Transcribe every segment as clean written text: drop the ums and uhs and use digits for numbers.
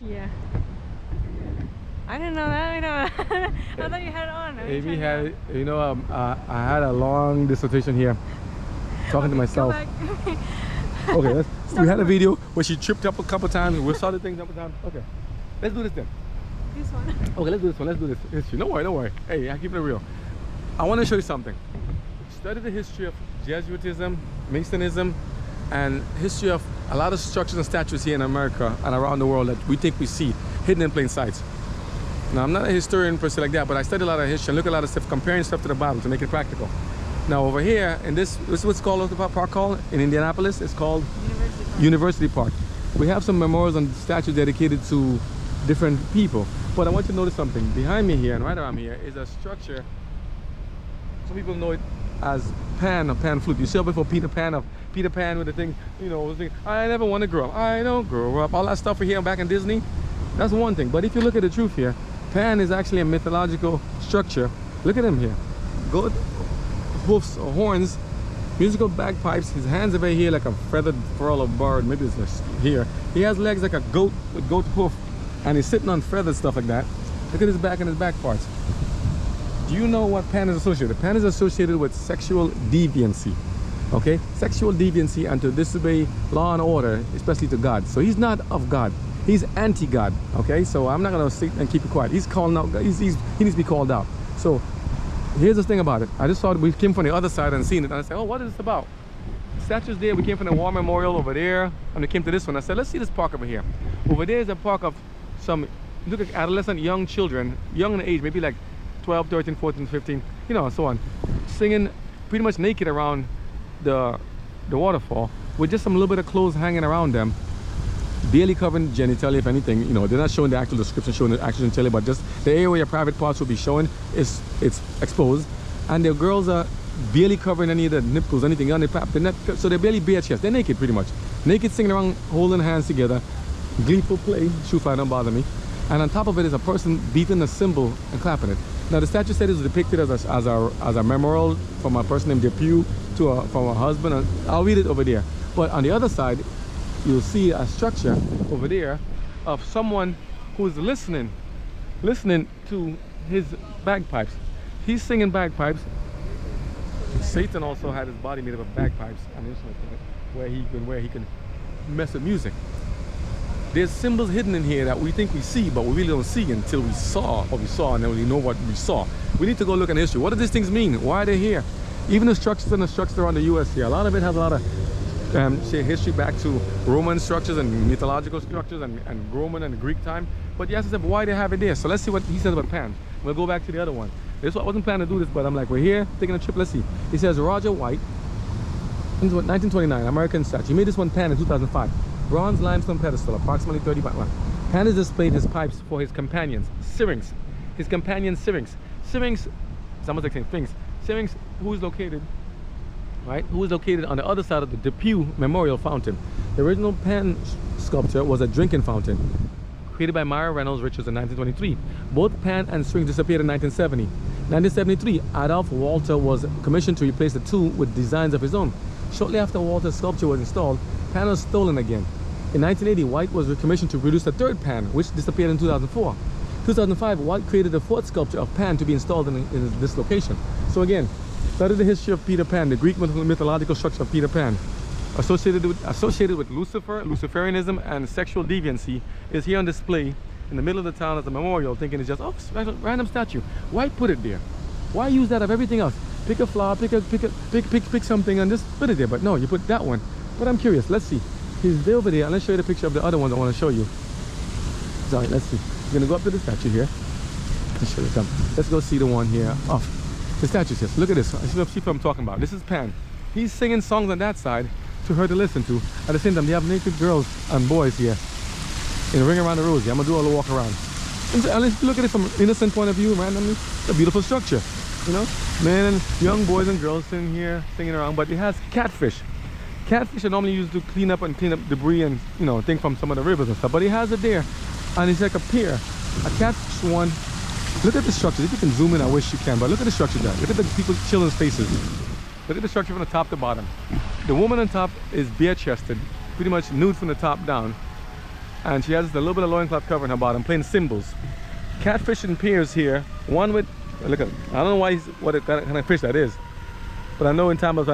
Yeah. I didn't know that. I know. I thought you had it on. Amy had, you know, I had a long dissertation here, talking to myself. Okay, we had a video where she tripped up a couple times. We saw the thing a couple times. Okay, let's do this then. This one. Okay, let's do this one. Let's do this history. Don't worry, don't worry. Hey, I keep it real. I want to show you something. Study the history of Jesuitism, Masonism, and history of a lot of structures and statues here in America and around the world that we think we see hidden in plain sight. Now, I'm not a historian per se like that, but I study a lot of history and look at a lot of stuff, comparing stuff to the Bible to make it practical. Now, over here, in this is what's called the park called in Indianapolis. It's called University Park. We have some memorials and statues dedicated to different people. But I want you to notice something. Behind me here and right around here is a structure. Some people know it as Pan or Pan Flute. You see it before Peter Pan with the thing, you know, the thing, I never want to grow up. I don't grow up. All that stuff we hear back in Disney. That's one thing. But if you look at the truth here, Pan is actually a mythological structure. Look at him here. Goat hoofs or horns, musical bagpipes. His hands are very here like a feathered furl of bird. Maybe it's just here. He has legs like a goat with goat hoof, and he's sitting on feathered stuff like that. Look at his back and his back parts. Do you know what Pan is associated with? Pan is associated with sexual deviancy. Okay? Sexual deviancy and to disobey law and order, especially to God. So he's not of God. He's anti-God. Okay? So I'm not going to sit and keep it quiet. He's calling out. He needs to be called out. So here's the thing about it. I just saw it. We came from the other side and seen it. And I said, oh, what is this about? Statues there. We came from the War Memorial over there. And we came to this one. I said, let's see this park over here. Over there is a park of some, look at adolescent young children, young in age, maybe like 12, 13, 14, 15, you know, and so on, singing pretty much naked around the waterfall with just some little bit of clothes hanging around them, barely covering genitalia, if anything. You know, they're not showing the actual description, showing the actual genitalia, but just the area where your private parts will be showing is it's exposed, and the girls are barely covering any of the nipples, anything on the pap. They're not, so they're barely bare chest. They're naked pretty much, naked, singing around, holding hands together, gleeful play. Shoe fly don't bother me. And on top of it is a person beating a cymbal and clapping it. Now the statue said it was depicted as a memorial from a person named Depew from a husband. And I'll read it over there. But on the other side, you'll see a structure over there of someone who's listening to his bagpipes. He's singing bagpipes. Satan also had his body made up of bagpipes and instruments where he can mess with music. There's symbols hidden in here that we think we see, but we really don't see until we saw what we saw, and then we know what we saw. We need to go look at history. What do these things mean? Why are they here? Even the structures and the structures around the U.S. here, a lot of it has a lot of say history back to Roman structures and mythological structures and Roman and Greek time. But you ask yourself why they have it there. So let's see what he says about Pan. We'll go back to the other one. I wasn't planning to do this, but I'm like, we're here taking a trip. Let's see. He says Roger White, 1929, American statue. He made this one Pan in 2005. Bronze limestone pedestal, approximately 30 by 1. Pan has displayed his pipes for his companions, Syrinx. His companion Syrinx. Syrinx, it's almost like saying Sphinx. Syrinx, who is located on the other side of the Depew Memorial Fountain. The original Pan sculpture was a drinking fountain, created by Myra Reynolds Richards in 1923. Both Pan and Syrinx disappeared in 1970. 1973, Adolph Walter was commissioned to replace the two with designs of his own. Shortly after Walter's sculpture was installed, Pan was stolen again. In 1980, White was commissioned to produce the third Pan, which disappeared in 2004. 2005, White created the fourth sculpture of Pan to be installed in this location. So again, study the history of Peter Pan, the Greek mythological structure of Peter Pan. Associated with Lucifer, Luciferianism, and sexual deviancy, is here on display in the middle of the town as a memorial, thinking it's just, oh, it's a random statue. Why put it there? Why use that of everything else? Pick a flower, pick something and just put it there. But no, you put that one. But I'm curious, let's see. He's there over there, and let's show you the picture of the other ones I want to show you. Sorry, let's see. We're gonna go up to the statue here. Let's show you something. Let's go see the one here. Oh, the statue says, look at this. See what I'm talking about. This is Pan. He's singing songs on that side to her to listen to. At the same time, they have naked girls and boys here in a ring around the rosy. I'm gonna do a little walk around. And let's look at it from an innocent point of view, randomly. It's a beautiful structure, you know? Men and young boys and girls sitting here, singing around, but it has catfish. Catfish are normally used to clean up debris and, you know, things from some of the rivers and stuff, but he has it there. And it's like a pier, a catfish one. Look at the structure. If you can zoom in, I wish you can, but look at the structure there. Look at the people, children's faces. Look at the structure from the top to bottom. The woman on top is bare-chested, pretty much nude from the top down. and she has a little bit of loincloth covering her bottom, playing cymbals. Catfish in pairs here. One with, look at, I don't know why what kind of fish that is, but I know in time in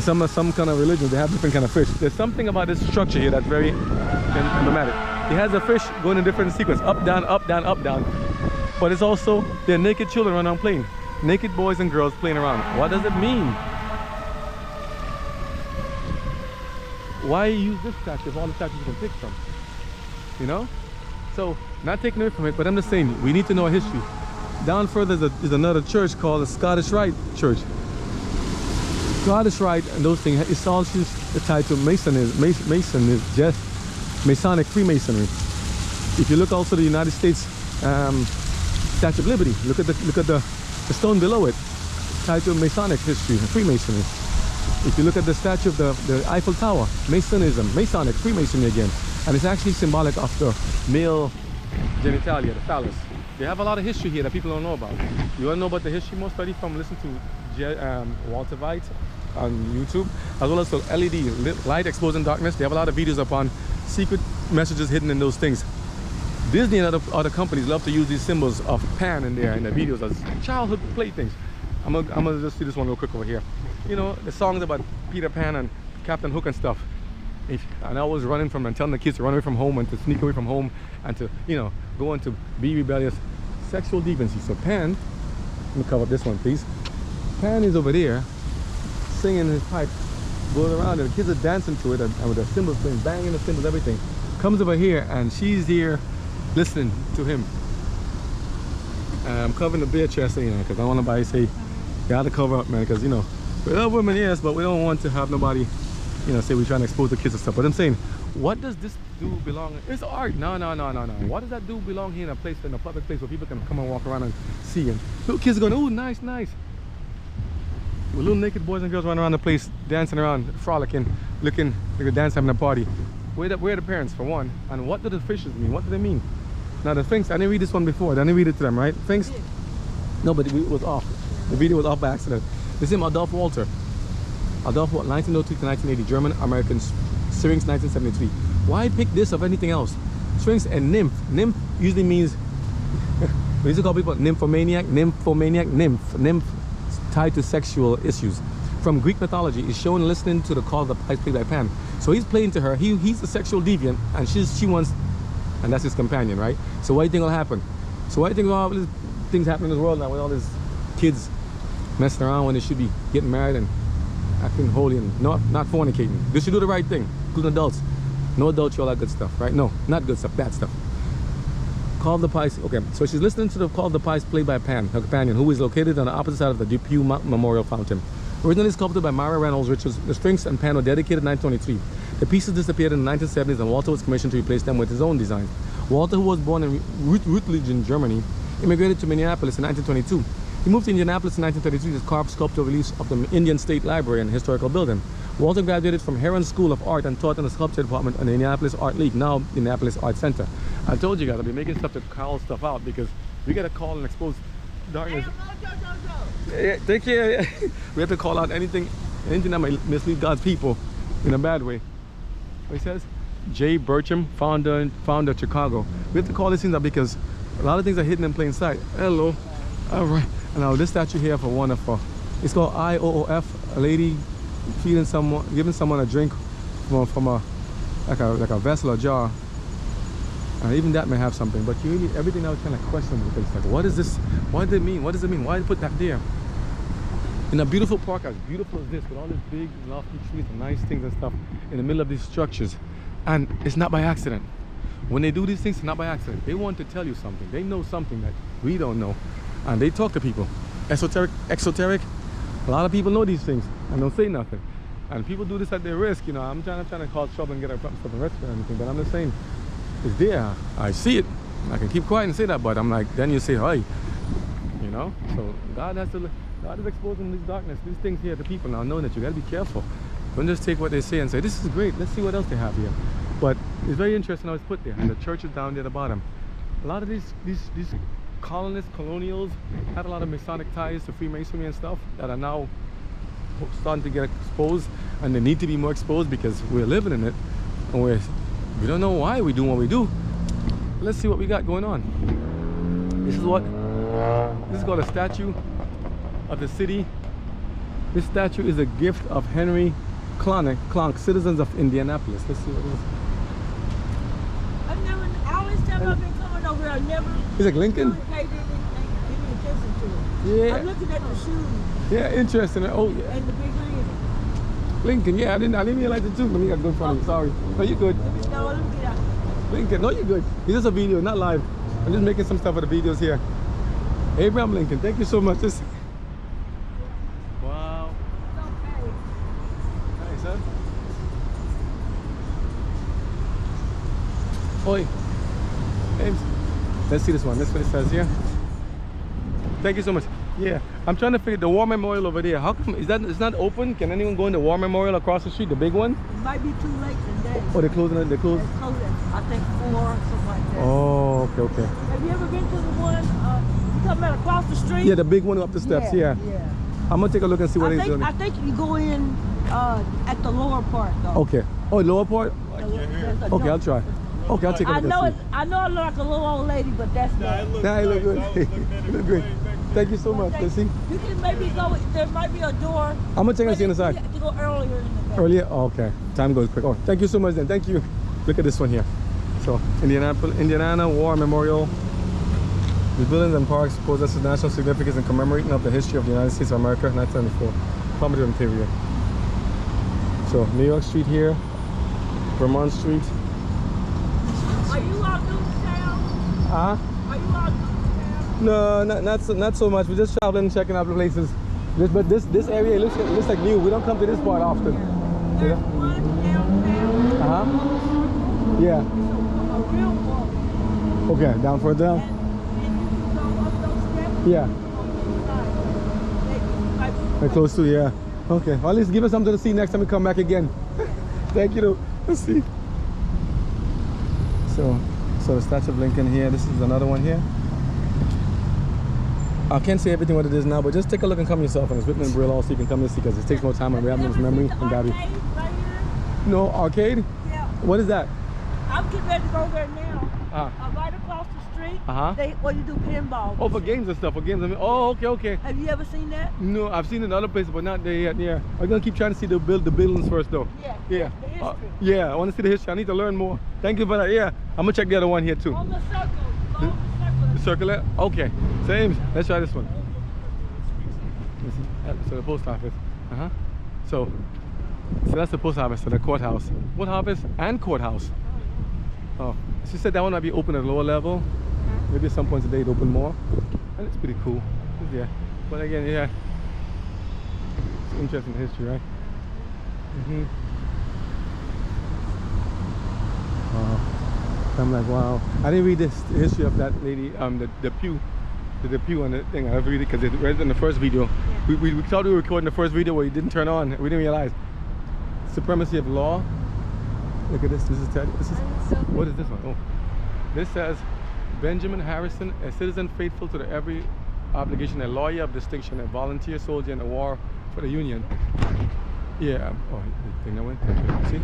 some kind of religion they have different kind of fish. There's something about this structure here that's very emblematic. It has a fish going in different sequence, up, down, up, down, up, down. But it's also, there are naked children running around playing. Naked boys and girls playing around. What does it mean? Why use this statue if all the statues you can pick from? You know? So, not taking away from it, but I'm just saying, we need to know our history. Down further is another church called the Scottish Rite Church. Scottish Rite and those things, it's all just the title. Mason is just Masonic Freemasonry. If you look also the United States Statue of Liberty, look at the stone below it, titled Masonic History, Freemasonry. If you look at the statue of the Eiffel Tower, Masonism, Masonic, Freemasonry again. And it's actually symbolic of the male genitalia, the phallus. They have a lot of history here that people don't know about. You want to know about the history? Most study from listening to Walter White on YouTube, as well as the LED, light exposing darkness. They have a lot of videos upon secret messages hidden in those things. Disney and other companies love to use these symbols of Pan in their videos as childhood playthings. I'm gonna just see this one real quick over here. You know, the songs about Peter Pan and Captain Hook and stuff. And I was running from and telling the kids to run away from home and to sneak away from home and to, you know, go on to be rebellious. Sexual deviancy. So Pan, let me cover up this one, please. Pan is over there singing his pipe, going around, and the kids are dancing to it, and with the cymbals playing, banging the cymbals, everything. Comes over here, and she's here listening to him. I'm covering the bare chest, you know, because I don't want nobody to say, you gotta cover up, man, because, you know, we love women, yes, but we don't want to have nobody, you know, say we're trying to expose the kids and stuff. But I'm saying, what does this do belong? It's art. No. What does that do belong here in a place, in a public place where people can come and walk around and see? And little kids are going, oh, nice. With little naked boys and girls running around the place, dancing around, frolicking, looking like a dance, having a party. Where are the parents, for one? And what do the fishes mean? What do they mean? Now the Sphinx, I didn't read this one before. I didn't read it to them, right? Sphinx? No, but it was off. The video was off by accident. This is Adolf Walter. Adolf Walter, 1902 to 1980, German-American Sphinx, 1973. Why pick this of anything else? Sphinx and nymph. Nymph usually means, we used to call people nymphomaniac, nymph tied to sexual issues. From Greek mythology, is shown listening to the call of the pipe played by Pan. So he's playing to her, he's a sexual deviant, and she wants, and that's his companion, right? So what do you think will happen? So what do you think of all these things happening in this world now with all these kids messing around when they should be getting married and acting holy and not fornicating? They should do the right thing, including adults. No adults, all that good stuff, right? No, not good stuff, bad stuff. Call of the Pies. Okay, so she's listening to the Call of the Pies played by Pan, her companion, who is located on the opposite side of the Depew Memorial Fountain. Originally sculpted by Mara Reynolds Richards, the Sphinx and Pan were dedicated in 1923. The pieces disappeared in the 1970s, and Walter was commissioned to replace them with his own designs. Walter, who was born in Rutledge, Germany, immigrated to Minneapolis in 1922. He moved to Indianapolis in 1933 to carve sculpture release of the Indian State Library and Historical Building. Walter graduated from Heron School of Art and taught in the sculpture department in the Indianapolis Art League, now Indianapolis Art Center. I told you guys I'll be making stuff to call stuff out because we gotta call and expose darkness. Yeah, take care. We have to call out anything that might mislead God's people in a bad way. What he says? Jay Burcham, founder of Chicago. We have to call these things out because a lot of things are hidden in plain sight. Hello. All right. And now this statue here for one of it's called IOOF, a lady feeding someone, giving someone a drink from a vessel or jar. And even that may have something, but you really, everything now is kind of questionable because like, what is this? What does it mean? What does it mean? Why did they put that there? In a beautiful park as beautiful as this, with all these big lofty trees and nice things and stuff in the middle of these structures, and it's not by accident. When they do these things, it's not by accident. They want to tell you something. They know something that we don't know, and they talk to people. Exoteric. A lot of people know these things and don't say nothing. And people do this at their risk. You know, I'm trying to cause trouble and get stuff arrested or anything, but I'm just saying. It's there. I see it. I can keep quiet and say that, but I'm like, then you say, hey, you know. So God is exposing this darkness, these things here to people now, knowing that you got to be careful. Don't just take what they say and say, this is great. Let's see what else they have here. But it's very interesting how it's put there, and the church is down there at the bottom. A lot of these colonists, colonials had a lot of Masonic ties to Freemasonry and stuff that are now starting to get exposed, and they need to be more exposed because we're living in it. And we don't know why we do what we do. Let's see what we got going on. This is called a statue of the city. This statue is a gift of Henry Clonk, citizens of Indianapolis. Let's see what it is. I always tell them I've been coming over here. I never. He's like Lincoln. Paid any attention to it. Yeah. I'm looking at the shoes Yeah, interesting. Oh yeah. and the big ring. Lincoln, yeah, I didn't realize it too. Let me get good front of you. Sorry. No, you're good. No, let me get out. Lincoln, no, you're good. It's just a video, not live. I'm just making some stuff for the videos here. Abraham Lincoln, thank you so much. Wow. It's okay. Thanks, son. Oi. James. Let's see this one. That's what it says here. Thank you so much. Yeah, I'm trying to figure the War Memorial over there. How come it's not open? Can anyone go in the War Memorial across the street, the big one? It might be too late today. Oh, they're closing it. They're closed. It's closed at, I think 4 or something like that. Oh, okay. Have you ever been to the one you talking about across the street? Yeah, the big one up the steps. Yeah. I'm gonna take a look and see what they're doing. I think you go in at the lower part though. Okay. Oh, lower part. There's a Okay, door. I'll try. Okay, I'll take a look and see. I know I look like a little old lady, but that's not. Nah, you look good. You look great. Thank you so much. Let's see. You can maybe go. There might be a door. I'm gonna check and see on the You side. have to go earlier in the day. Earlier? Oh, okay. Time goes quick. Oh, thank you so much then. Thank you. Look at this one here. So, Indiana War Memorial. The buildings and parks possess national significance in commemorating of the history of the United States of America, 1994. Palmetto Interior. So, New York Street here. Vermont Street. Are you out Newtown? Huh? Are you out Newtown? No, not so much. We're just traveling, checking out the places. But this area looks like new. We don't come to this part often. There's one downtown. Yeah. A real walk. Okay, down further down. And you go up those steps. Yeah. Maybe They're close to, yeah. Okay. Well, at least give us something to see next time we come back again. Thank you. Though. Let's see. So the Statue of Lincoln here. This is another one here. I can't say everything what it is now, but just take a look and come yourself. And it's written in Braille also, you can come and see because it takes more time and we have this memory and Gabby. Right here? No, arcade? Yeah. What is that? I'm getting ready to go there now. Uh-huh. Right across the street. Uh-huh. You do pinball. Oh, for games and stuff. For games. I mean, oh, okay. Have you ever seen that? No, I've seen it in other places, but not there yet. Yeah. I'm gonna keep trying to see the buildings first, though. Yeah. Yeah. The history. Yeah, I want to see the history. I need to learn more. Thank you for that. Yeah. I'm gonna check the other one here too. On the circle. Go on the circle. Circle it? Okay. Same. Let's try this one. Let's see. So the post office. Uh-huh. So that's the post office, so the courthouse. Post office and courthouse. Oh. She said that one might be open at a lower level. Maybe at some point today it open more. And it's pretty cool. Yeah. But again, yeah. It's interesting history, right? Mm-hmm. I'm like, wow. I didn't read the history of that lady, the pew on the thing. I have to read it because it read it in the first video. Yeah. We thought we were recording the first video where it didn't turn on. We didn't realize. Supremacy of law. Look at this. This is what is this one? Oh, this says Benjamin Harrison, a citizen faithful to every obligation, a lawyer of distinction, a volunteer soldier in the war for the Union. Yeah. Oh, the thing that went. See,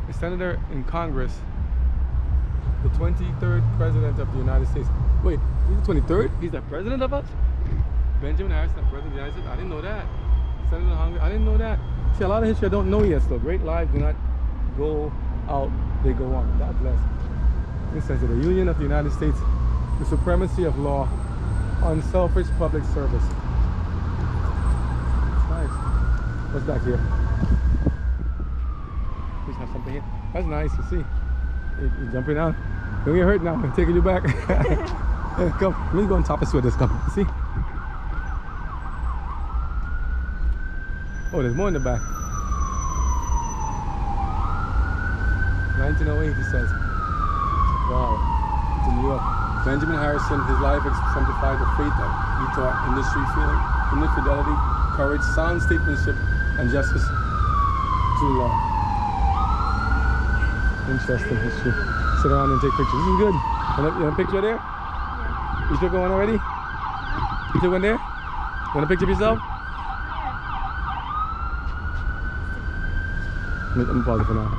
a senator in Congress. The 23rd president of the United States. Wait, he's the 23rd? He's the president of us? Benjamin Harrison, the president of the United States? I didn't know that. Senator of Hungary, I didn't know that. See, a lot of history I don't know yet still. Great lives do not go out, they go on. God bless. This says that the Union of the United States, the supremacy of law, unselfish public service. It's nice. What's back here? Please have something here. That's nice to see. You're jumping out. Don't get hurt now. I'm taking you back. Come. Let me go on top of this. Come. See? Oh, there's more in the back. 1908, he says. Wow. It's in New York. Benjamin Harrison, his life exemplified the faith that he taught, industry, fidelity, courage, sound statesmanship, and justice to the law. Interesting history. Sit around and take pictures. This is good. You want a picture there? Yeah. You took one already? You took one there? You want a picture of yourself? Yeah. I'm gonna pause it for now.